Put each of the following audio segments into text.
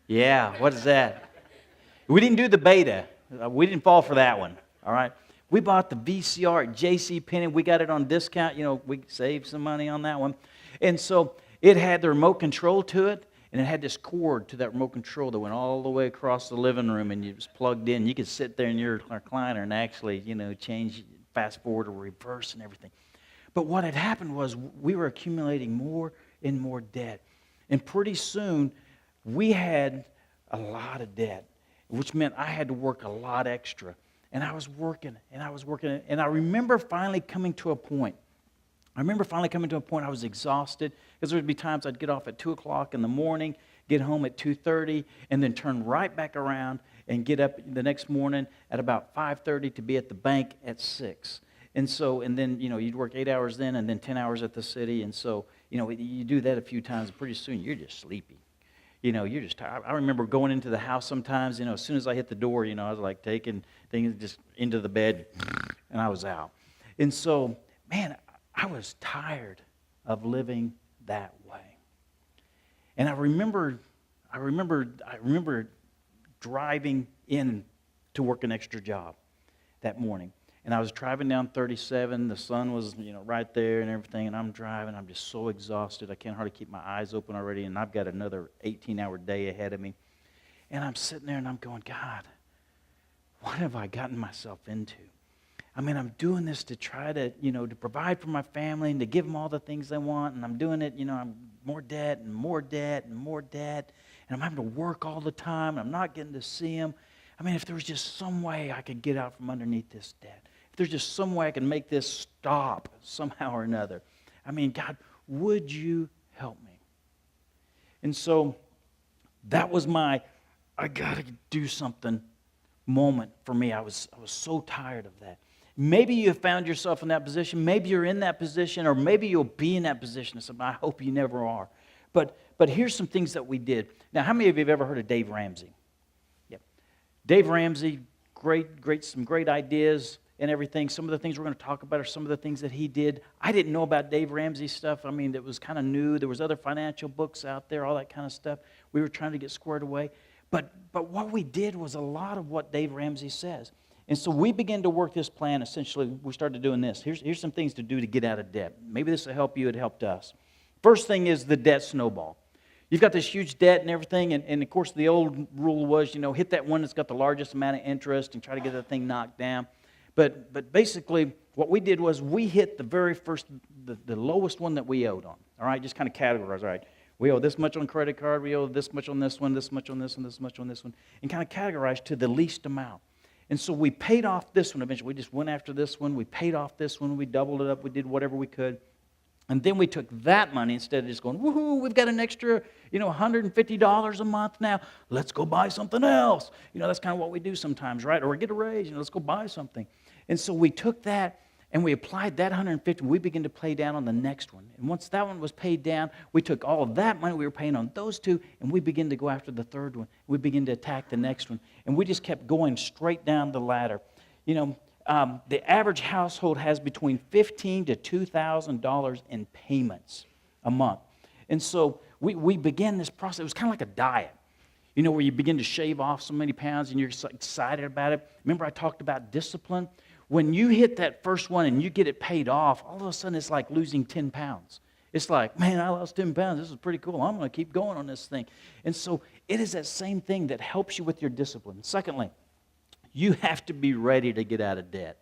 Yeah, what is that? We didn't do the beta. We didn't fall for that one, all right? We bought the VCR at J.C. Penney. We got it on discount. We saved some money on that one. And so it had the remote control to it, and it had this cord to that remote control that went all the way across the living room, and you just plugged in. You could sit there in your recliner and actually, change, fast forward or reverse and everything. But what had happened was we were accumulating more and more debt. And pretty soon, we had a lot of debt, which meant I had to work a lot extra. And I was working, and I remember finally coming to a point. I was exhausted, because there would be times I'd get off at 2 o'clock in the morning, get home at 2:30, and then turn right back around and get up the next morning at about 5:30 to be at the bank at 6. And then, you'd work 8 hours then and then 10 hours at the city. And so, you do that a few times, and pretty soon you're just sleepy. You're just tired. I remember going into the house sometimes, as soon as I hit the door, I was like taking things just into the bed, and I was out. And so, man, I was tired of living that way. And I remember driving in to work an extra job that morning. And I was driving down 37. The sun was, right there and everything. And I'm driving. I'm just so exhausted. I can't hardly keep my eyes open already. And I've got another 18-hour day ahead of me. And I'm sitting there and I'm going, God, what have I gotten myself into? I mean, I'm doing this to try to, to provide for my family and to give them all the things they want. And I'm doing it, I'm more debt and more debt and more debt. And I'm having to work all the time. And I'm not getting to see them. I mean, if there was just some way I could get out from underneath this debt. If there's just some way I can make this stop somehow or another. I mean, God, would you help me? And so that was my, I got to do something moment for me. I was so tired of that. Maybe you have found yourself in that position. Maybe you're in that position, or maybe you'll be in that position. I hope you never are. But here's some things that we did. Now, how many of you have ever heard of Dave Ramsey? Yep. Dave Ramsey, some great ideas and everything. Some of the things we're going to talk about are some of the things that he did. I didn't know about Dave Ramsey's stuff. I mean, it was kind of new. There was other financial books out there, all that kind of stuff. We were trying to get squared away. But what we did was a lot of what Dave Ramsey says. And so we began to work this plan. Essentially, we started doing this. Here's some things to do to get out of debt. Maybe this will help you. It helped us. First thing is the debt snowball. You've got this huge debt and everything, and of course the old rule was, hit that one that's got the largest amount of interest and try to get that thing knocked down. But basically, what we did was we hit the very first, the lowest one that we owed on. All right, just kind of categorize. All right, we owe this much on credit card, we owe this much on this one, this much on this one, this much on this one, and kind of categorize to the least amount. And so we paid off this one eventually. We just went after this one. We paid off this one. We doubled it up. We did whatever we could. And then we took that money, instead of just going, woohoo, we've got an extra, $150 a month now. Let's go buy something else. That's kind of what we do sometimes, right? Or get a raise, let's go buy something. And so we took that and we applied that 150. We began to pay down on the next one. And once that one was paid down, we took all of that money we were paying on those two, and we began to go after the third one. We began to attack the next one. And we just kept going straight down the ladder. The average household has between $1,500 to $2,000 in payments a month. And so we began this process. It was kind of like a diet, where you begin to shave off so many pounds and you're so excited about it. Remember I talked about discipline? When you hit that first one and you get it paid off, all of a sudden it's like losing 10 pounds. It's like, man, I lost 10 pounds. This is pretty cool. I'm going to keep going on this thing. And so it is that same thing that helps you with your discipline. Secondly, you have to be ready to get out of debt.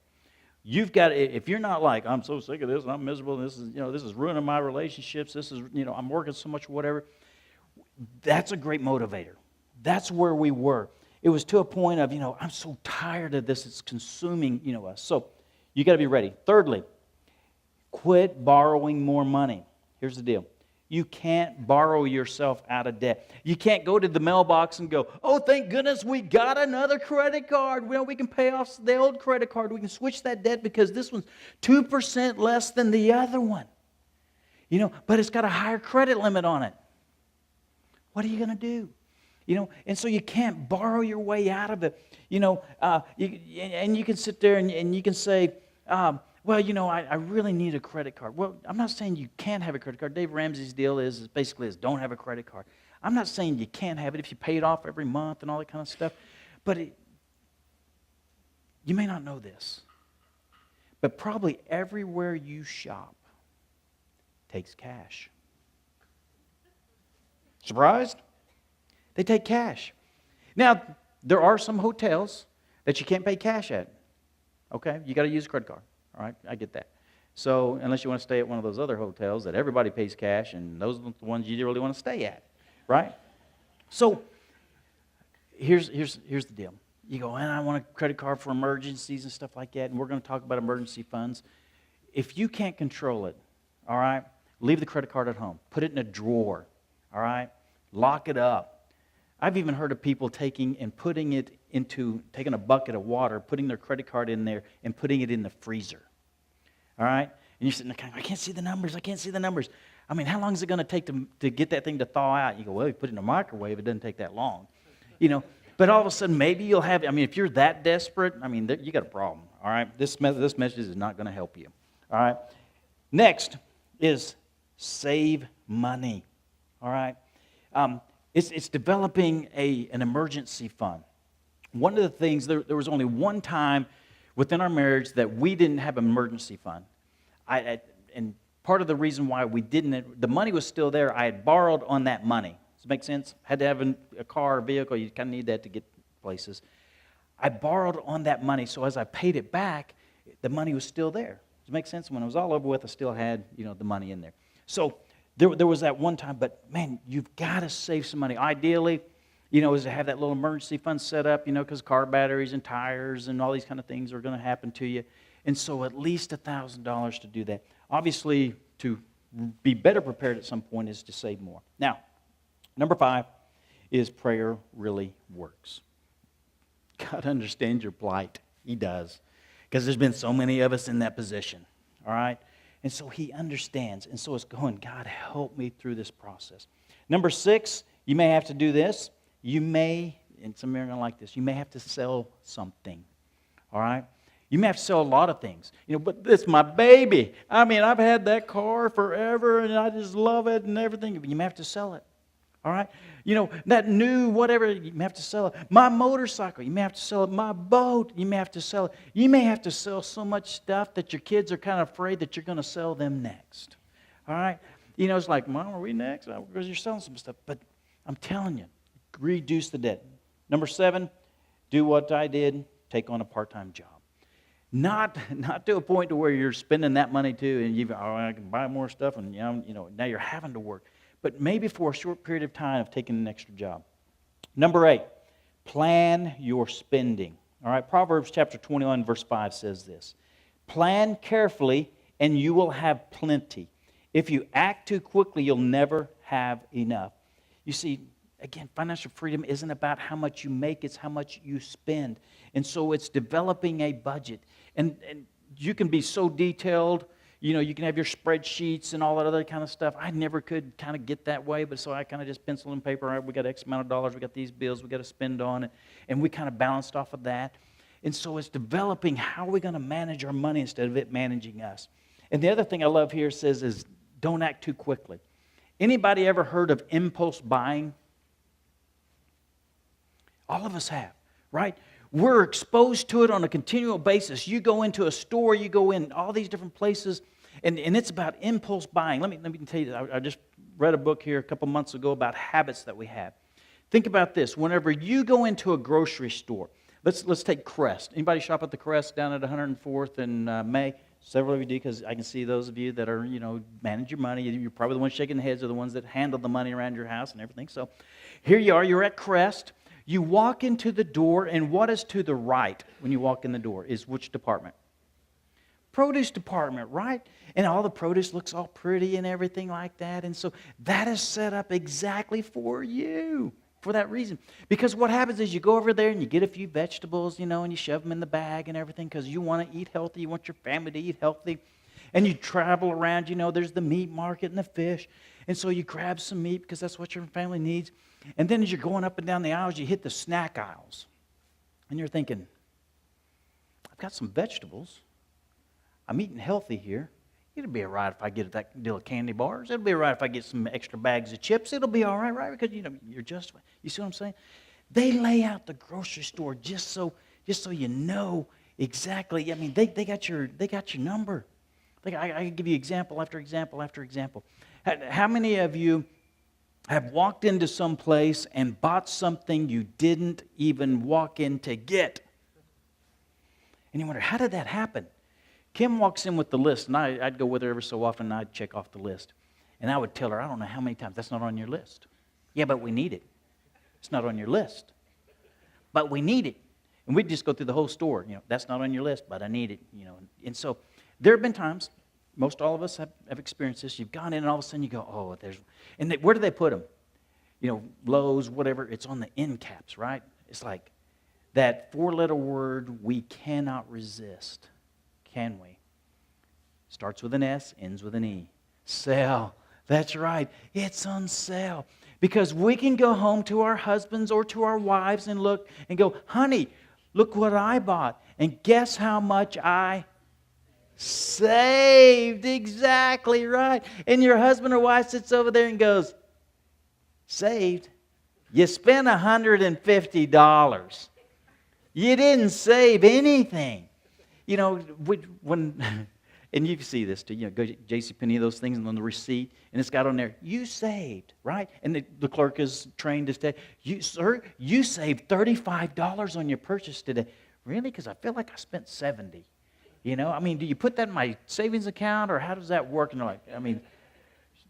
You've got, if you're not like, I'm so sick of this and I'm miserable, and this is ruining my relationships, this is, I'm working so much, whatever. That's a great motivator. That's where we were. It was to a point of, I'm so tired of this, it's consuming, us. So you got to be ready. Thirdly, quit borrowing more money. Here's the deal. You can't borrow yourself out of debt. You can't go to the mailbox and go, oh, thank goodness we got another credit card. Well, we can pay off the old credit card. We can switch that debt because this one's 2% less than the other one. But it's got a higher credit limit on it. What are you going to do? And so you can't borrow your way out of it. And you can sit there and you can say, well, I really need a credit card. Well, I'm not saying you can't have a credit card. Dave Ramsey's deal is basically don't have a credit card. I'm not saying you can't have it if you pay it off every month and all that kind of stuff, but you may not know this, but probably everywhere you shop takes cash. Surprised? They take cash. Now, there are some hotels that you can't pay cash at. Okay? You got to use a credit card. All right? I get that. So, unless you want to stay at one of those other hotels that everybody pays cash, and those are the ones you really want to stay at. Right? So, here's the deal. You go, and I want a credit card for emergencies and stuff like that, and we're going to talk about emergency funds. If you can't control it, all right, leave the credit card at home. Put it in a drawer, all right? Lock it up. I've even heard of people taking a bucket of water, putting their credit card in there, and putting it in the freezer, all right? And you're sitting there, I can't see the numbers. I mean, how long is it going to take to get that thing to thaw out? You go, well, you put it in a microwave, it doesn't take that long, you know. But all of a sudden, maybe you'll have, if you're that desperate, you got a problem, all right? This message is not going to help you, all right? Next is save money, all right? It's developing an emergency fund. One of the things, there was only one time within our marriage that we didn't have an emergency fund. And part of the reason why we didn't, the money was still there. I had borrowed on that money. Does it make sense? Had to have a car or vehicle. You kind of need that to get places. I borrowed on that money, so as I paid it back, the money was still there. Does it make sense? When it was all over with, I still had, the money in there. So there was that one time, but man, you've got to save some money. Ideally, is to have that little emergency fund set up, because car batteries and tires and all these kind of things are going to happen to you. And so at least $1,000 to do that. Obviously, to be better prepared at some point is to save more. Now, number 5 is prayer really works. God understands your plight. He does. Because there's been so many of us in that position. All right? And so He understands. And so it's going, God, help me through this process. Number 6, you may have to do this. You may, and some of you are going to like this, you may have to sell something. All right? You may have to sell a lot of things. But it's my baby. I've had that car forever, and I just love it and everything. You may have to sell it. All right? That new whatever, you may have to sell it. My motorcycle, you may have to sell it. My boat, you may have to sell it. You may have to sell so much stuff that your kids are kind of afraid that you're going to sell them next. All right? It's like, Mom, are we next? Because you're selling some stuff. But I'm telling you, reduce the debt. Number 7, do what I did, take on a part-time job. Not to a point to where you're spending that money too, and I can buy more stuff, and now you're having to work. But maybe for a short period of time of taking an extra job. Number 8, plan your spending. All right, Proverbs chapter 21, verse 5 says this. Plan carefully, and you will have plenty. If you act too quickly, you'll never have enough. You see, again, financial freedom isn't about how much you make, it's how much you spend. And so it's developing a budget. And you can be so detailed, you can have your spreadsheets and all that other kind of stuff. I never could kind of get that way, but so I kind of just pencil and paper, all right, we got X amount of dollars, we got these bills we got to spend on it, and we kind of balanced off of that. And so it's developing how are we going to manage our money instead of it managing us. And the other thing I love here says is don't act too quickly. Anybody ever heard of impulse buying? All of us have, right? We're exposed to it on a continual basis. You go into a store, you go in all these different places, and it's about impulse buying. Let me tell you, I just read a book here a couple months ago about habits that we have. Think about this. Whenever you go into a grocery store, let's take Crest. Anybody shop at the Crest down at 104th in May? Several of you do, because I can see those of you that are, manage your money. You're probably the ones shaking the heads are the ones that handle the money around your house and everything. So here you are, you're at Crest. You walk into the door, and what is to the right when you walk in the door is which department? Produce department, right? And all the produce looks all pretty and everything like that. And so that is set up exactly for you, for that reason. Because what happens is you go over there and you get a few vegetables, and you shove them in the bag and everything because you want to eat healthy. You want your family to eat healthy. And you travel around, there's the meat market and the fish. And so you grab some meat because that's what your family needs. And then as you're going up and down the aisles, you hit the snack aisles. And you're thinking, I've got some vegetables. I'm eating healthy here. It'll be all right if I get that deal of candy bars. It'll be all right if I get some extra bags of chips. It'll be all right, right? Because, you're justified. You see what I'm saying? They lay out the grocery store just so you know exactly. I mean, they got your number. I can give you example after example after example. How many of you have walked into some place and bought something you didn't even walk in to get? And you wonder, how did that happen? Kim walks in with the list, and I'd go with her every so often, and I'd check off the list. And I would tell her, I don't know how many times, that's not on your list. Yeah, but we need it. It's not on your list. But we need it. And we'd just go through the whole store. That's not on your list, but I need it. And so there have been times, most all of us have experienced this. You've gone in, and all of a sudden you go, oh, there's... And where do they put them? Lowe's, whatever, it's on the end caps, right? It's like that four-letter word we cannot resist. Can we? Starts with an S, ends with an E. Sale. That's right. It's on sale. Because we can go home to our husbands or to our wives and look and go, honey, look what I bought. And guess how much I saved. Exactly right. And your husband or wife sits over there and goes, saved? You spent $150. You didn't save anything. When, and you see this too, go to JCPenney, those things, and on the receipt, and it's got on there, you saved, right? And the clerk is trained to say, sir, you saved $35 on your purchase today. Really? Because I feel like I spent $70. Do you put that in my savings account, or how does that work? And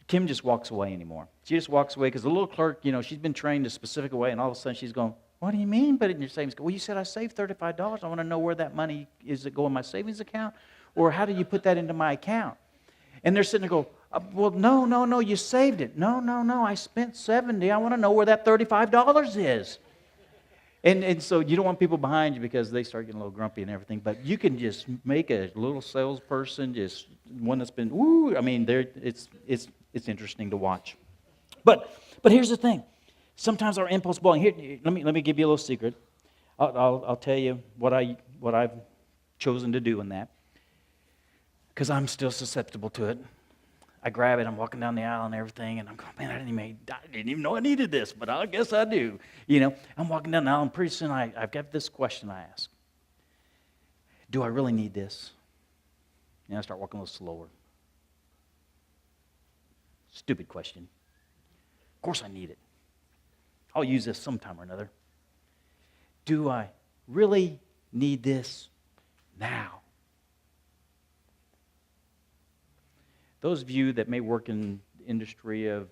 Kim just walks away anymore. She just walks away because the little clerk, she's been trained a specific way, and all of a sudden she's going, what do you mean, but in your savings account? Well, you said I saved $35. I want to know where that money, is it go in my savings account? Or how do you put that into my account? And they're sitting there going, well, no, you saved it. No, I spent $70. I want to know where that $35 is. And so you don't want people behind you because they start getting a little grumpy and everything, but you can just make a little salesperson, just one that's been, it's interesting to watch. But here's the thing. Sometimes our impulse buying. Here, let me give you a little secret. I'll tell you what I've chosen to do in that, because I'm still susceptible to it. I grab it. I'm walking down the aisle and everything, and I'm going, man, I didn't even know I needed this, but I guess I do. I'm walking down the aisle, and pretty soon I've got this question I ask: do I really need this? And I start walking a little slower. Stupid question. Of course I need it. I'll use this sometime or another. Do I really need this now? Those of you that may work in the industry of,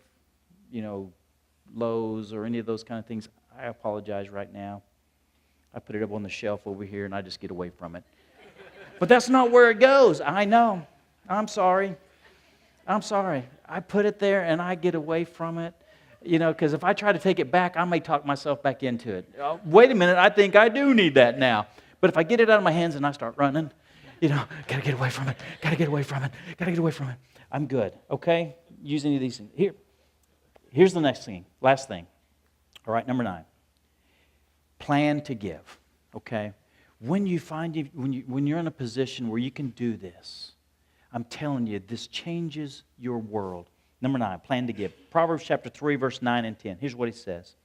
Lowe's or any of those kind of things, I apologize right now. I put it up on the shelf over here and I just get away from it. But that's not where it goes. I know. I'm sorry. I put it there and I get away from it. Because if I try to take it back, I may talk myself back into it. Wait a minute, I think I do need that now. But if I get it out of my hands and I start running, gotta get away from it. I'm good, okay? Use any of these things. Here's the next thing, last thing. All right, number 9. Plan to give, okay? When you're in a position where you can do this, I'm telling you, this changes your world. Number 9, plan to give. Proverbs chapter 3, verse 9 and 10. Here's what he says.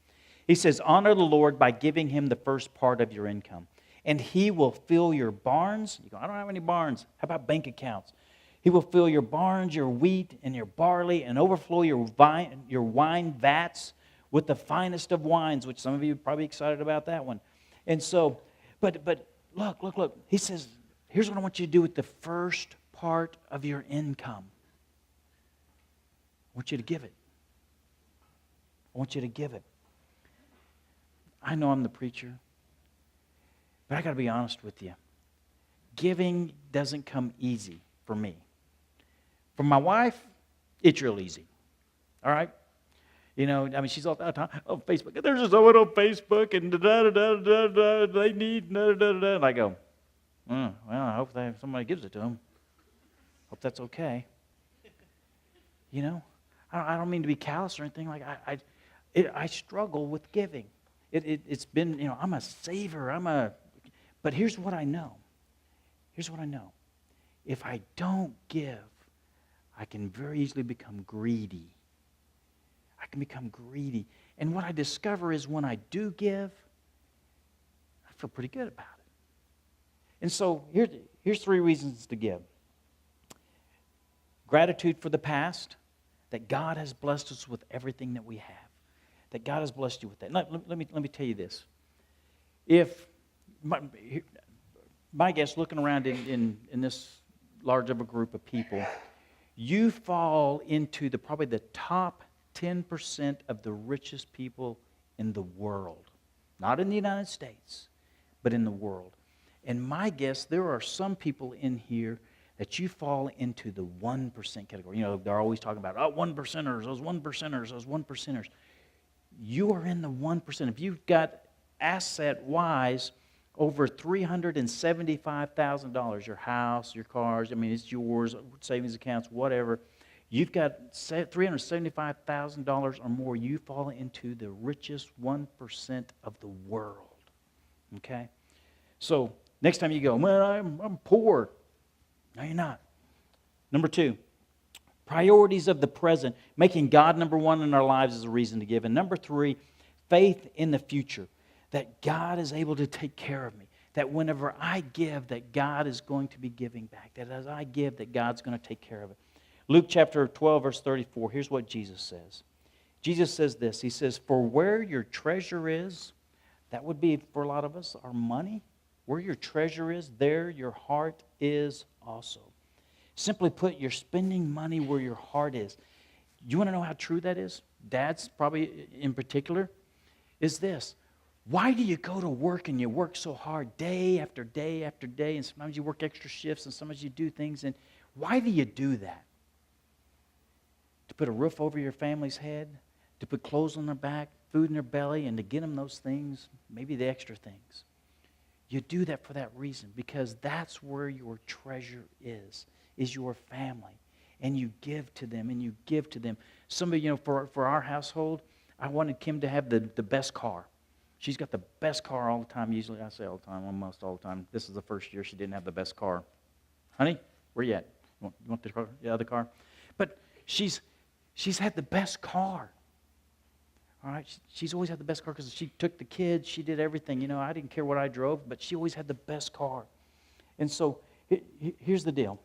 He says, honor the Lord by giving him the first part of your income, and he will fill your barns. You go, I don't have any barns. How about bank accounts? He will fill your barns, your wheat, and your barley, and overflow your wine vats with the finest of wines, which some of you are probably excited about that one. And so, but look. He says, here's what I want you to do with the first part of your income. I want you to give it. I know I'm the preacher, but I got to be honest with you. Giving doesn't come easy for me. For my wife, it's real easy. All right? She's all the time on Facebook. There's just someone on Facebook and they need da-da-da-da. And I go, well, I hope somebody gives it to them. Hope that's okay. I don't mean to be callous or anything. Like I struggle with giving. It's been, I'm a saver. But here's what I know. If I don't give, I can very easily become greedy. I can become greedy. And what I discover is when I do give, I feel pretty good about it. And so here's 3 reasons to give. Gratitude for the past, that God has blessed us with everything that we have. That God has blessed you with that. Let me tell you this. If my guess, looking around in this large of a group of people, you fall into probably the top 10% of the richest people in the world. Not in the United States, but in the world. And my guess, there are some people in here that you fall into the 1% category. You know, they're always talking about, 1%ers, those 1%ers, those 1%ers. You are in the 1%. If you've got asset-wise over $375,000, your house, your cars, I mean, it's yours, savings accounts, whatever. You've got $375,000 or more, you fall into the richest 1% of the world. Okay? So, next time you go, well, I'm poor. No, you're not. Number 2, priorities of the present. Making God number 1 in our lives is a reason to give. And number 3, faith in the future. That God is able to take care of me. That whenever I give, that God is going to be giving back. That as I give, that God's going to take care of it. Luke chapter 12, verse 34, here's what Jesus says. Jesus says this. He says, for where your treasure is, that would be for a lot of us, our money. Where your treasure is, there your heart is also. Simply put, you're spending money where your heart is. You want to know how true that is? Dads, probably in particular, is this. Why do you go to work and you work so hard day after day after day, and sometimes you work extra shifts and sometimes you do things, and why do you do that? To put a roof over your family's head, to put clothes on their back, food in their belly, and to get them those things, maybe the extra things. You do that for that reason, because that's where your treasure is your family. And you give to them, and you give to them. Some of you know, for our household, I wanted Kim to have the best car. She's got the best car all the time. Usually, I say all the time, almost all the time. This is the first year she didn't have the best car. Honey, where you at? You want the car? The other car? But she's had the best car. All right, she's always had the best car because she took the kids, she did everything. You know, I didn't care what I drove, but she always had the best car. And so here's the deal.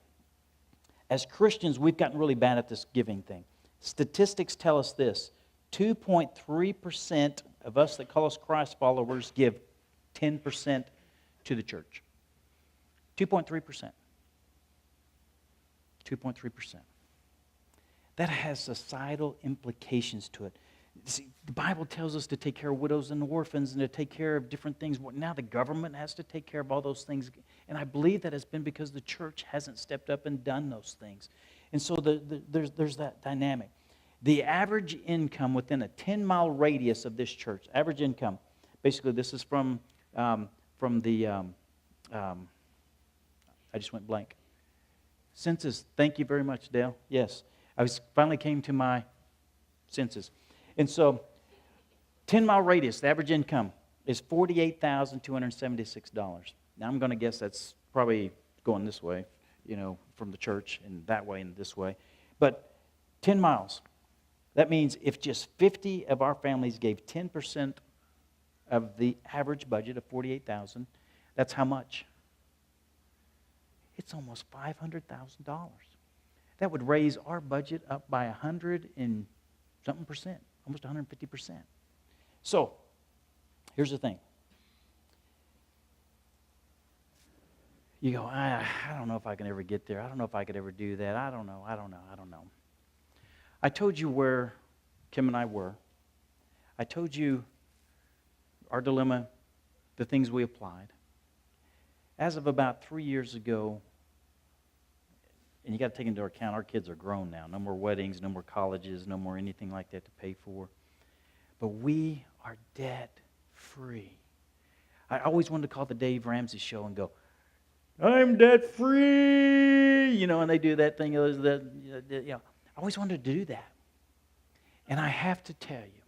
As Christians, we've gotten really bad at this giving thing. Statistics tell us this. 2.3% of us that call us Christ followers give 10% to the church. 2.3%. 2.3%. That has societal implications to it. See, the Bible tells us to take care of widows and orphans and to take care of different things. Now the government has to take care of all those things. And I believe that has been because the church hasn't stepped up and done those things. And so there's that dynamic. The average income within a 10-mile radius of this church, average income, basically this is from I just went blank. Census, thank you very much, Dale. Yes, finally came to my census. And so, 10-mile radius, the average income is $48,276. Now, I'm going to guess that's probably going this way, you know, from the church, and that way and this way. But 10 miles. That means if just 50 of our families gave 10% of the average budget of $48,000, that's how much? It's almost $500,000. That would raise our budget up by 100 and something percent. Almost 150%. So, here's the thing. You go, I don't know if I can ever get there. I don't know if I could ever do that. I don't know. I told you where Kim and I were. I told you our dilemma, the things we applied. As of about 3 years ago, and you got to take into account our kids are grown now. No more weddings, no more colleges, no more anything like that to pay for. But we are debt free. I always wanted to call the Dave Ramsey show and go, I'm debt free, you know, and they do that thing. You know, I always wanted to do that. And I have to tell you,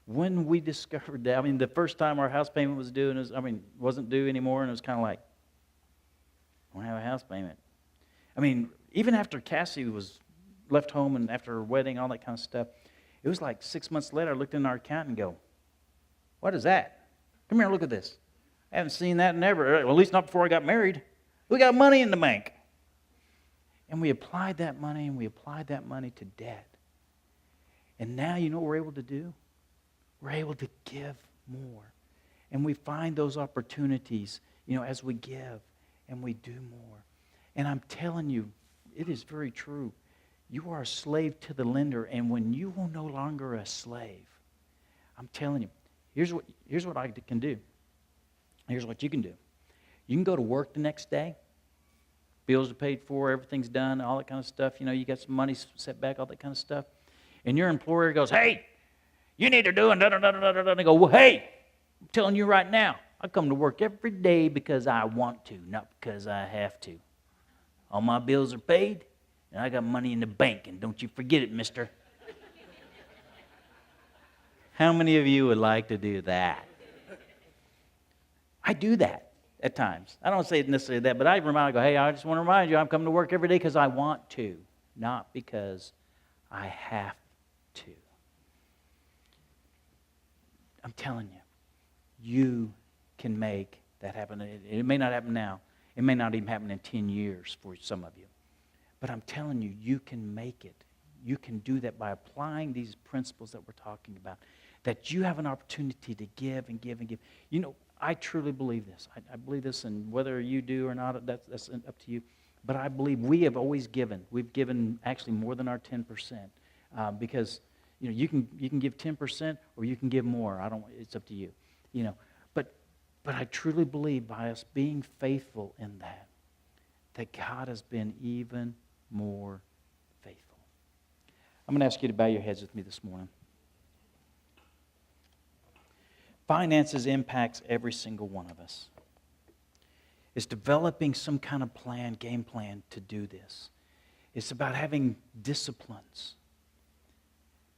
when we discovered that, I mean, the first time our house payment was due, wasn't due anymore, and it was kind of like, I don't have a house payment. I mean, even after Cassie was left home and after her wedding, all that kind of stuff. It was like 6 months later, I looked in our account and go, what is that? Come here, look at this. I haven't seen that in ever, well, at least not before I got married. We got money in the bank. And we applied that money and we applied that money to debt. And now you know what we're able to do? We're able to give more. And we find those opportunities, as we give and we do more. And I'm telling you, it is very true. You are a slave to the lender, and when you are no longer a slave, I'm telling you, here's what I can do. Here's what you can do. You can go to work the next day. Bills are paid for, everything's done, all that kind of stuff. You got some money set back, all that kind of stuff. And your employer goes, hey, you need to do it, da-da-da-da-da-da. And they go, well, hey, I'm telling you right now, I come to work every day because I want to, not because I have to. All my bills are paid, and I got money in the bank, and don't you forget it, mister. How many of you would like to do that? I do that at times. I don't say it necessarily that, but I go, hey, I just want to remind you, I'm coming to work every day because I want to, not because I have to. I'm telling you, you can make that happen. It may not happen now. It may not even happen in 10 years for some of you. But I'm telling you, you can make it. You can do that by applying these principles that we're talking about. That you have an opportunity to give and give and give. I truly believe this. I believe this, and whether you do or not, that's up to you. But I believe we have always given. We've given actually more than our 10%. Because you can give 10% or you can give more. It's up to you. But I truly believe by us being faithful in that God has been even more faithful. I'm going to ask you to bow your heads with me this morning. Finances impacts every single one of us. It's developing some kind of plan, game plan to do this. It's about having disciplines.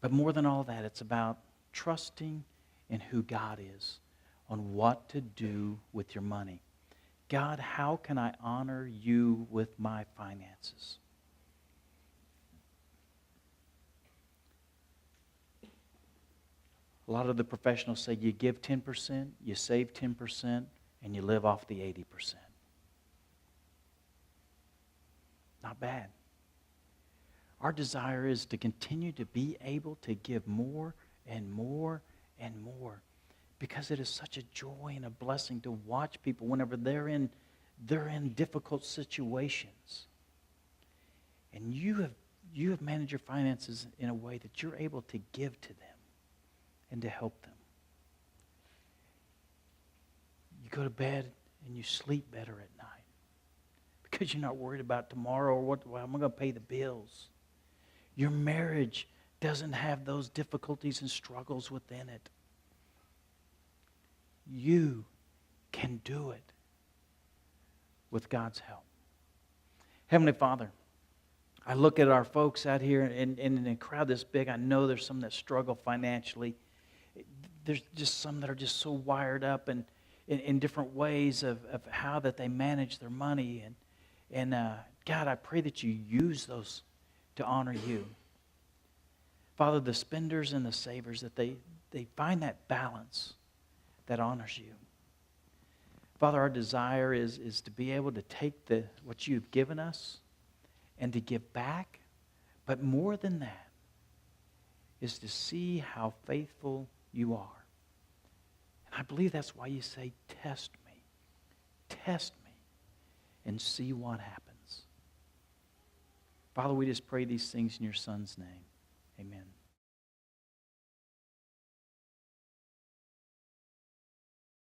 But more than all that, it's about trusting in who God is, on what to do with your money. God, how can I honor you with my finances? A lot of the professionals say you give 10%, you save 10%, and you live off the 80%. Not bad. Our desire is to continue to be able to give more and more and more, because it is such a joy and a blessing to watch people whenever they're in difficult situations. And you have managed your finances in a way that you're able to give to them and to help them. You go to bed and you sleep better at night because you're not worried about tomorrow or how am I going to pay the bills. Your marriage doesn't have those difficulties and struggles within it. You can do it with God's help. Heavenly Father, I look at our folks out here, and in a crowd this big, I know there's some that struggle financially. There's just some that are just so wired up and in different ways of how that they manage their money. And God, I pray that you use those to honor you. Father, the spenders and the savers, that they find that balance that honors you. Father, our desire is to be able to take what you've given us and to give back. But more than that is to see how faithful you are. And I believe that's why you say, test me, and see what happens. Father, we just pray these things in your Son's name. Amen.